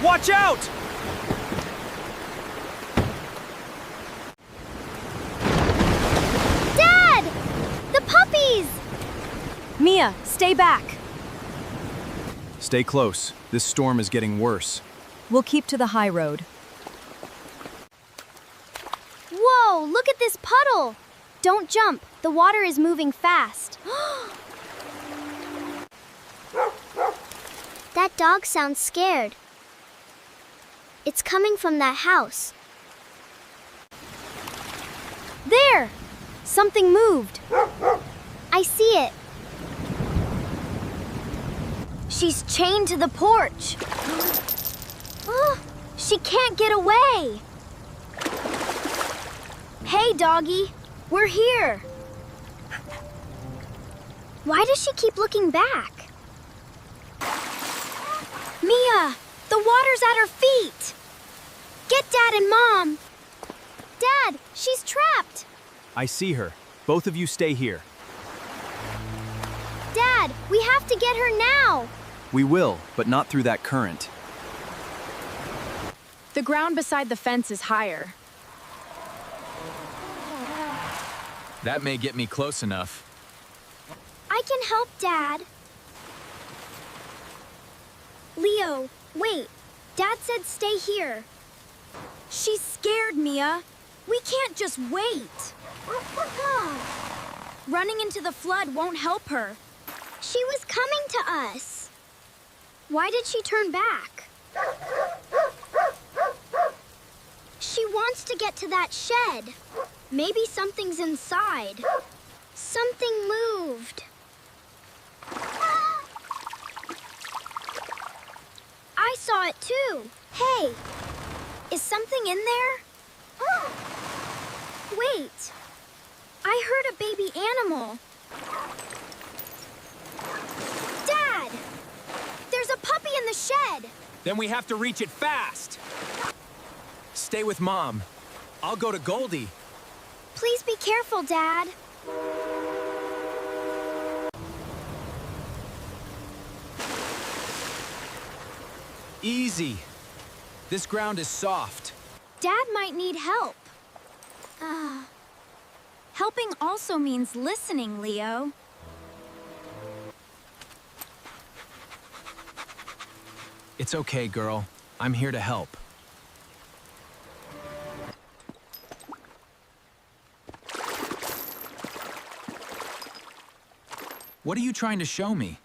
Watch out! Dad! The puppies! Mia, stay back. Stay close. This storm is getting worse. We'll keep to the high road. Whoa, look at this puddle! Don't jump. The water is moving fast. That dog sounds scared. It's coming from that house. There! Something moved. I see it. She's chained to the porch. Oh, she can't get away. Hey, doggy. We're here. Why does she keep looking back? Mia, the water's at her feet. Get Dad and Mom. Dad, she's trapped. I see her. Both of you stay here. Dad, we have to get her now. We will, but not through that current. The ground beside the fence is higher. That may get me close enough. I can help, Dad. Leo, wait. Dad said stay here. She's scared, Mia. We can't just wait. Running into the flood won't help her. She was coming to us. Why did she turn back? She wants to get to that shed. Maybe something's inside. Something moved. I saw it too. Hey, is something in there? Wait, I heard a baby animal. Dad, there's a puppy in the shed. Then we have to reach it fast. Stay with Mom. I'll go to Goldie. Please be careful, Dad. Easy. This ground is soft. Dad might need help. Helping also means listening, Leo. It's okay, girl. I'm here to help. What are you trying to show me?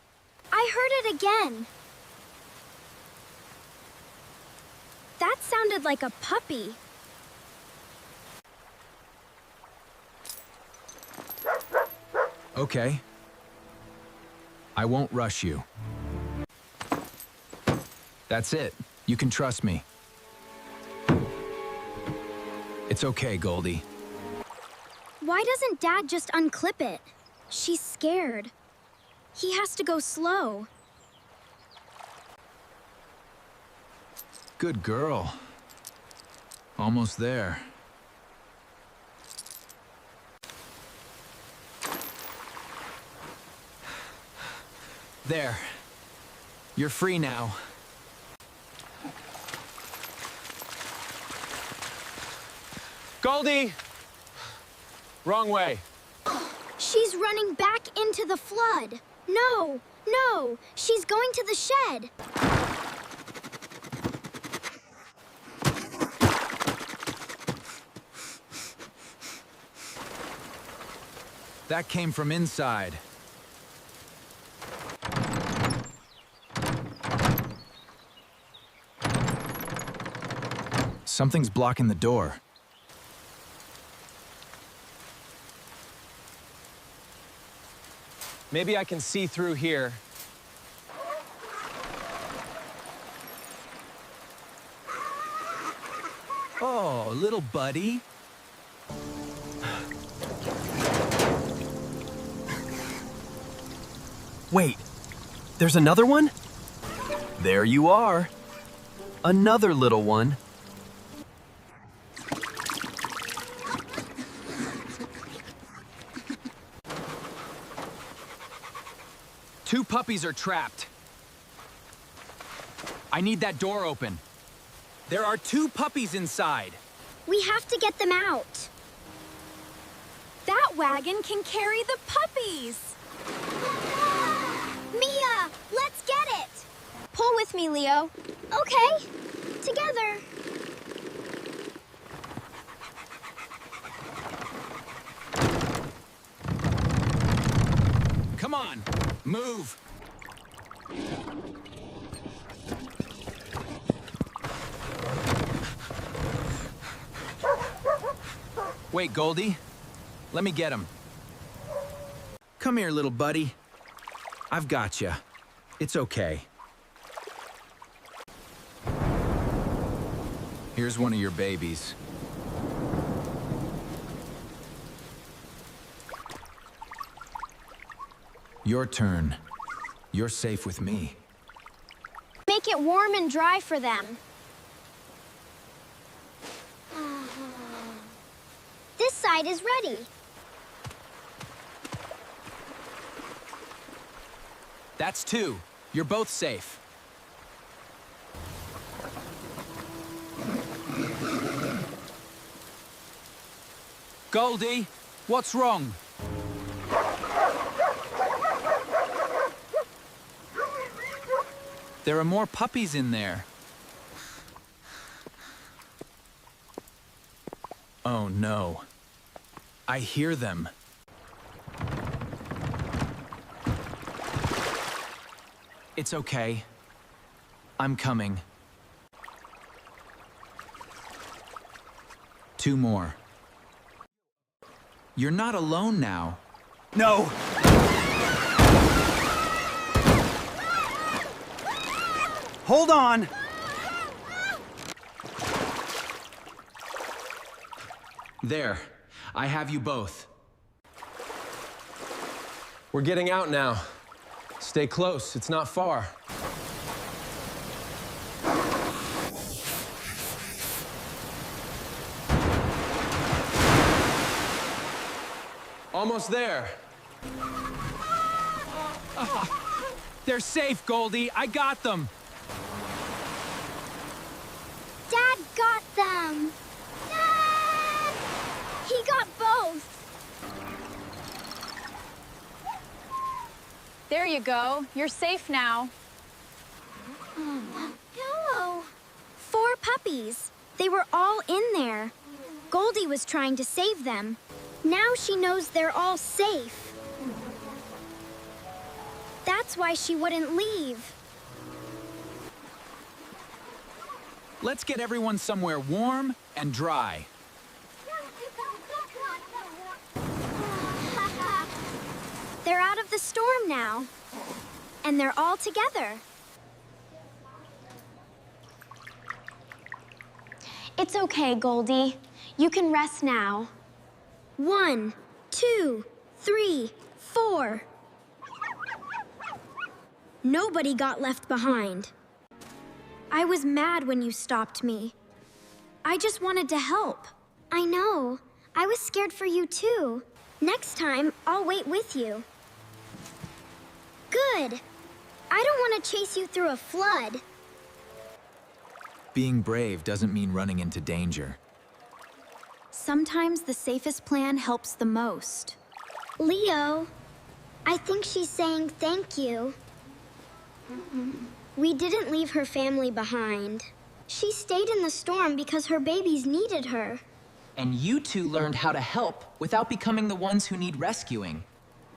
I heard it again. That sounded like a puppy. Okay. I won't rush you. That's it. You can trust me. It's okay, Goldie. Why doesn't Dad just unclip it? She's scared. He has to go slow. Good girl. Almost there. There. You're free now. Goldie! Wrong way. She's running back into the flood. No, no, she's going to the shed. That came from inside. Something's blocking the door. Maybe I can see through here. Oh, little buddy. Wait, there's another one? There you are. Another little one. Two puppies are trapped. I need that door open. There are 2 puppies inside. We have to get them out. That wagon can carry the puppies! Mia, let's get it! Pull with me, Leo. Okay, together. Come on, move. Wait, Goldie. Let me get him. Come here, little buddy. I've got you. It's okay. Here's one of your babies. Your turn. You're safe with me. Make it warm and dry for them. This side is ready. That's 2. You're both safe. Goldie, what's wrong? There are more puppies in there. Oh no. I hear them. It's okay. I'm coming. 2 more. You're not alone now. No! Hold on! There. I have you both. We're getting out now. Stay close, it's not far. Almost there. They're safe, Goldie. I got them. Dad got them. Dad! He got both. There you go. You're safe now. Hello. 4 puppies. They were all in there. Goldie was trying to save them. Now she knows they're all safe. That's why she wouldn't leave. Let's get everyone somewhere warm and dry. They're out of the storm now. And they're all together. It's okay, Goldie. You can rest now. 1, 2, 3, 4. Nobody got left behind. I was mad when you stopped me. I just wanted to help. I know. I was scared for you too. Next time, I'll wait with you. Good. I don't want to chase you through a flood. Being brave doesn't mean running into danger. Sometimes the safest plan helps the most. Leo, I think she's saying thank you. We didn't leave her family behind. She stayed in the storm because her babies needed her. And you two learned how to help without becoming the ones who need rescuing.